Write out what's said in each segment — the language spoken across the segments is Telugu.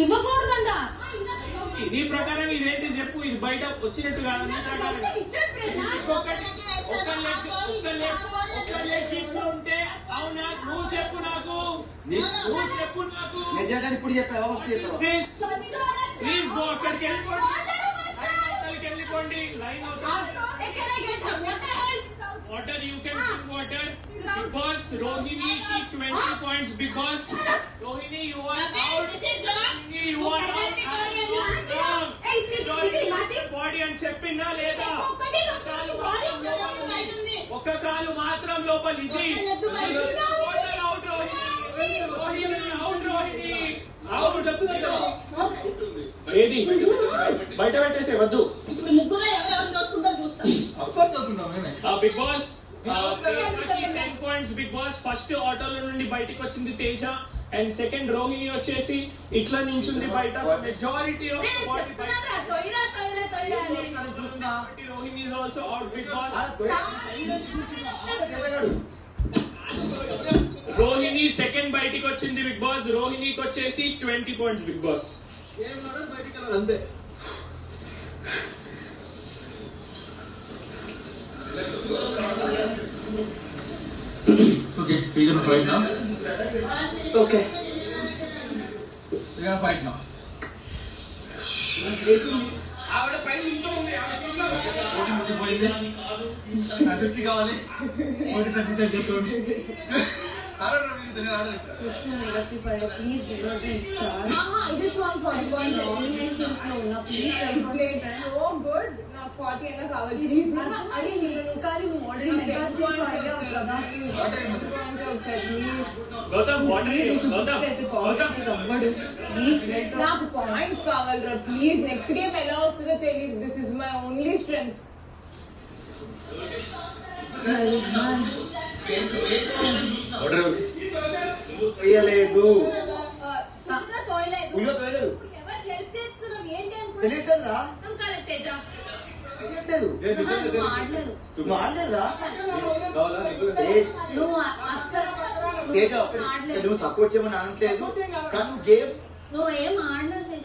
ఇవ్వకూడదంట. నీ ప్రకారం ఇదేంటి చెప్పు, ఇది బయట వచ్చినట్టు కాదు. నీ ప్రకారం ఒక్క లెగ్ ఇంట్లో ఉంటే అవునా? నువ్వు చెప్పు నాకు, నువ్వు చెప్పు నాకు. ఇప్పుడు చెప్పావా? ప్లీజ్ గో, అక్కడికి వెళ్ళిపోండి, వెళ్ళిపోండి. Line water, you can drink water. Bigg Boss Rohini కి 20 points. Bigg Boss Rohini, you are out. You are out. Body అని చెప్పిందా లేదా? ఒక కాలు మాత్రం లోపల. ఇది water out Rohini, Rohini out, Rohini ఏది బయట పెట్టేసే వద్దు. Bigg Boss 10 points. Bigg Boss first ఆటోలో నుండి బయటికి వచ్చింది తేజ, అండ్ సెకండ్ రోహిణి వచ్చేసి ఇట్లా నించుంది బయట. Majority of Rohini is also out. Bigg Boss Rohini second బయటికి వచ్చింది. బిగ్ బాస్ రోహిణికి వచ్చేసి 20 points. బిగ్ బాస్ అంతే. Okay, we're gonna fight now. Okay. We're gonna fight now. ఆవిడ పైన ఇంట్లో ఉంది. పోయింది 50 కావాలి. 40 డిసైడ్ చేసుకోండి. నాకు పాయింట్స్ కావాలరా ప్లీజ్. నెక్స్ట్ గేమ్ ఎలా వస్తుందో తెలియదు. This is my only strength. పోయలేదు, నువ్వు సపోర్ట్ చేయమని అనట్లేదు, కానీ గేమ్ నువ్వేం ఆడలేదు.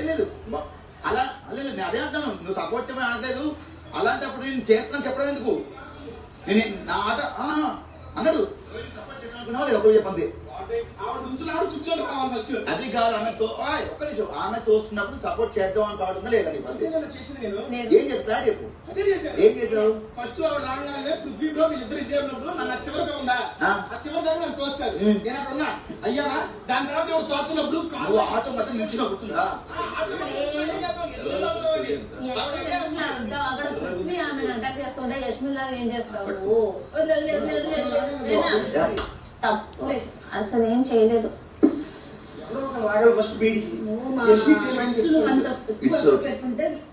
లేదు అలా అదే అంటాను. నువ్వు సపోర్ట్ చేయమని అనట్లేదు, అలాంటప్పుడు నేను చేస్తాను చెప్పడం ఎందుకు? నేను నా ఆట అన్నాడు చెప్పండి. అది కాదు, ఆమెతో ఒక్క నిమిషం, ఆమె తోస్తున్నప్పుడు సపోర్ట్ చేద్దాం అని కావడం లేదా? ఏం చెప్తా చెప్పు. ఏం చేసావు? ఫస్ట్ రాగానే పృథ్వీ బ్రో వీళ్ళిద్దరు ఇదే ఉన్నప్పుడు నన్ను చివరిగా ఉందా, ఆ చివరి దాకా నన్ను తోస్తాడు. నేను అక్కడ ఉన్నా అయ్యానా? దాని తర్వాత ఎవరు తోస్తున్నప్పుడు నువ్వు ఆటో మొత్తం నిలిచిన గుర్తుందా? అక్కడ పృథ్వీ ఆమెను అటాక్ చేస్తుంటే యశ్మిన్ లాగా ఏం చేస్తావు? అసలు ఏం చేయలేదు.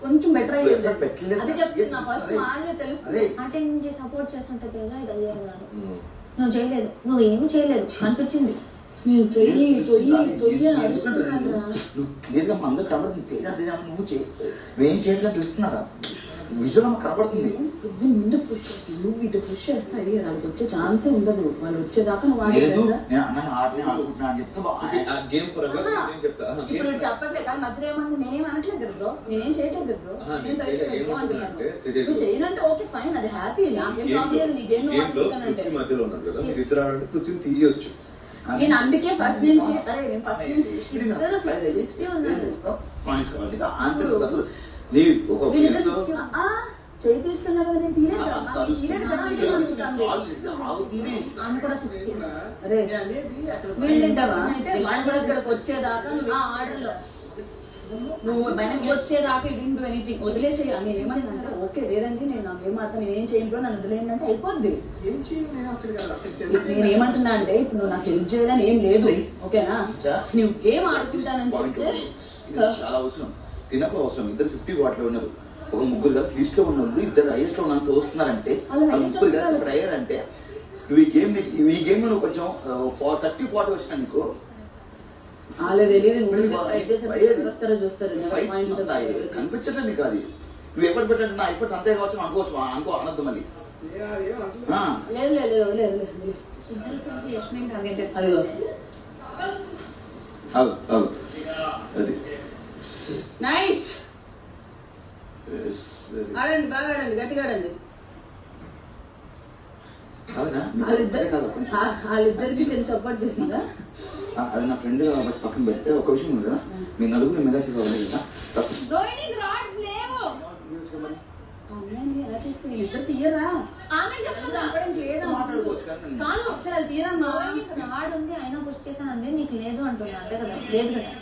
కొంచెం బెటర్ అయ్యేది. అది చెప్తున్నా ఫస్ట్ మానే తెలుసు. అంటే నుంచి సపోర్ట్ చేస్తుంటే తేజ ఇది అయ్యారు. నువ్వు చేయలేదు, నువ్వేం చేయలేదు అనిపించింది. నువ్వేం చేయట్లేదు తెలుస్తున్నారా? విజువల్ కనబడుతుంది. ముందు నువ్వు ఇటు పుష్ చేస్తా వాళ్ళకి వచ్చే ఛాన్సే ఉండదు. వాళ్ళు వచ్చేదాకా నువ్వు ఇప్పుడు చెప్పట్లేదు కానీ మధ్య ఏమన్నా నేనేం అనట్లేదు కదా బ్రో, నేనేం చేయట్లేదు బ్రో. నువ్వు చేయనంటే ఓకే ఫైన్, అది హ్యాపీ. నాకేం ప్రాబ్లం లేదు. నీకేం తీయొచ్చు. నేను అందుకే ఫస్ట్ నుంచి చేతిస్తున్నా కదా. నేను వీళ్ళిద్దావా అయితే వాళ్ళు కూడా ఇక్కడికి వచ్చేదాకా నువ్వు ఆర్డర్లో నువ్వు వెనక్కి వచ్చేదాకా డోంట్ డూ ఎనీథింగ్. వదిలేసే. నేను ఏమని అంటే ఓకే లేదంటే నేను నాకు ఏమాడతాను, నేనేం చేయను, నన్ను వదిలేయండి అంటే అయిపోద్ది. నేను ఏమంటున్నా అంటే ఇప్పుడు నువ్వు నాకు హెల్ప్ చేయడానికి ఏం లేదు ఓకేనా? నువ్వు గేమ్ ఆడుకుంటానని చెప్తే చాలా అవసరం. తినకు అవసరం. ఇద్దరు 50 వాటిలో ఉన్నారు. ఒక ముగ్గురు కలిసి లిస్ట్ లో ఉన్న వాళ్ళు ఇద్దరు హైయెస్ట్ లో ఉన్నంత వస్తున్నారంటే ముగ్గురు కలిసి ఇక్కడ అయ్యారంటే నువ్వు ఈ గేమ్ నువ్వు కొంచెం 30-40 వచ్చినా నీకు కనిపించట్లేదు నీకు. అది నువ్వు ఎప్పుడు పెట్టండి నా ఇప్పుడు అంతే కావచ్చు అనుకోవచ్చు, అనొద్దు మళ్ళీ. బాగా ఆడండి, గట్టిగా ఆడండి. కాదురా వాళ్ళిద్దరికి నేను సపోర్ట్ చేసిందా? అది నా ఫ్రెండ్ పక్కన పెడితే ఒక విషయం ఉంది కదా, మీ నలుగురు మెగా షో అవ్వలేదు కదా. ఎలా తీస్తే వీళ్ళిద్దరు తీయరా? మాట్లాడుకోవచ్చు కానీ అసలు తీయరమ్మా. రాడ్ ఉంది అయినా పుష్ చేశానండి, నీకు లేదు అంటున్నా అంతే కదా, లేదు కదా.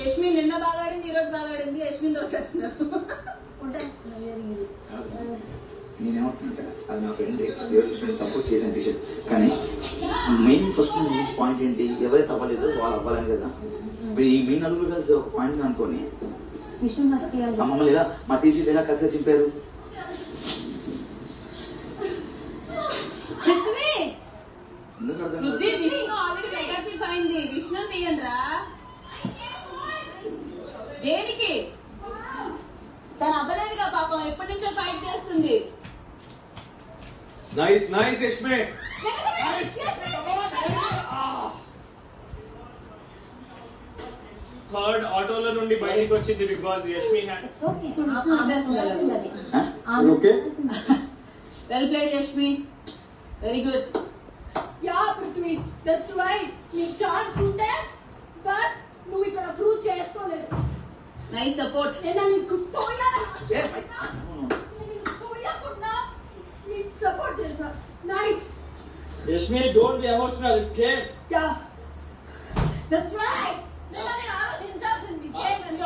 యష్మి నిన్న బాగా ఆడింది, ఈ రోజు బాగా ఆడింది. యష్మిని దోసేస్తున్నారు. నేనేమంటున్నా, అది నా ఫ్రెండ్ సపోర్ట్ చేశాను టీషర్ట్, కానీ మెయిన్ ఫస్ట్ పాయింట్ ఏంటి, ఎవరైతే అవ్వలేదో వాళ్ళు అవ్వాలని కదా. ఇప్పుడు ఈ మీ నలుగురు కలిసి ఒక పాయింట్ అనుకోని మమ్మల్ని ఇలా మా టీషర్ట్ ఎలా కసిగా చింపారు. ఎందుకు అర్థం కాదు? విష్ణు తీయండిరా. దేనికి? తను అవ్వలేదుగా పాపం, ఎప్పటి నుంచో ఫైట్ చేస్తుంది. Nice nice Yashmi. థర్డ్ ఆటోలో నుండి బయటికి వచ్చింది Bigg Boss Yashmi hand. Well played Yashmi, very good. Yeah Prithvi, that's right. నీకు ఛాన్స్ ఉంటే బట్ నువ్వు ఇక్కడ ప్రూవ్ చేసుకోలేదు. Nice support. నేను నీకు తోయకుండా నీకు సపోర్ట్ చేస్తా. Nice Yashmi, don't be emotional, it's game. Yeah that's right. నేను ఆలోచించాల్సింది గేమ్ అని.